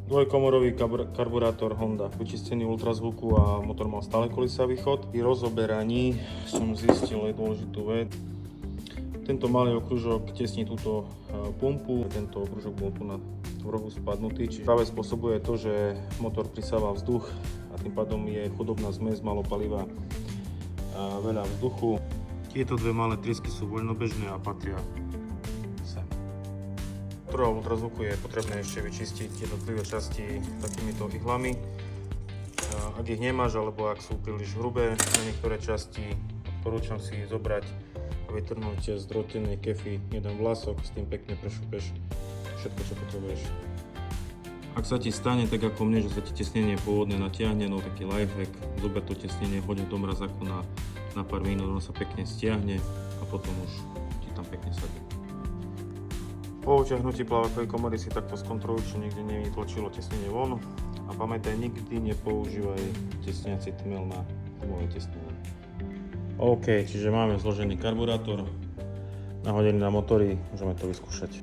Dvojkomorový karburátor Honda, vyčistený ultrazvuku a motor mal stále kolísavý chod. Pri rozoberaní som zistil dôležitú vec. Tento malý okružok tesní túto pumpu. Tento okružok bol tu na rohu spadnutý, čiže práve spôsobuje to, že motor prisáva vzduch a tým pádom je chudobná zmes, málo paliva a veľa vzduchu. Tieto dve malé triesky sú voľnobežné a patria sem. Prvá ultrazvuku je potrebné ešte vyčistiť jednotlivé časti takýmito ihlami. Ak ich nemáš, alebo ak sú príliš hrubé na niektoré časti, odporúčam si zobrať a vytrhnúť z drotenej kefy jeden vlások, s tým pekne prešupeš všetko, čo potrebuješ. Ak sa ti stane tak ako mne, že sa ti tesnenie pôvodne natiahne, no taký lifehack, zober to tesnenie, hoď do mrazáku na pár minút, ono sa pekne stiahne a potom už ti tam pekne sadí. Po uťahnutí plávakovej komory si takto skontroluj, či nikdy nevytlačilo tesnenie von a pamätaj, nikdy nepoužívaj tesniaci tmel na gumové tesnenie. OK, čiže máme zložený karburátor, nahodený na motory, môžeme to vyskúšať.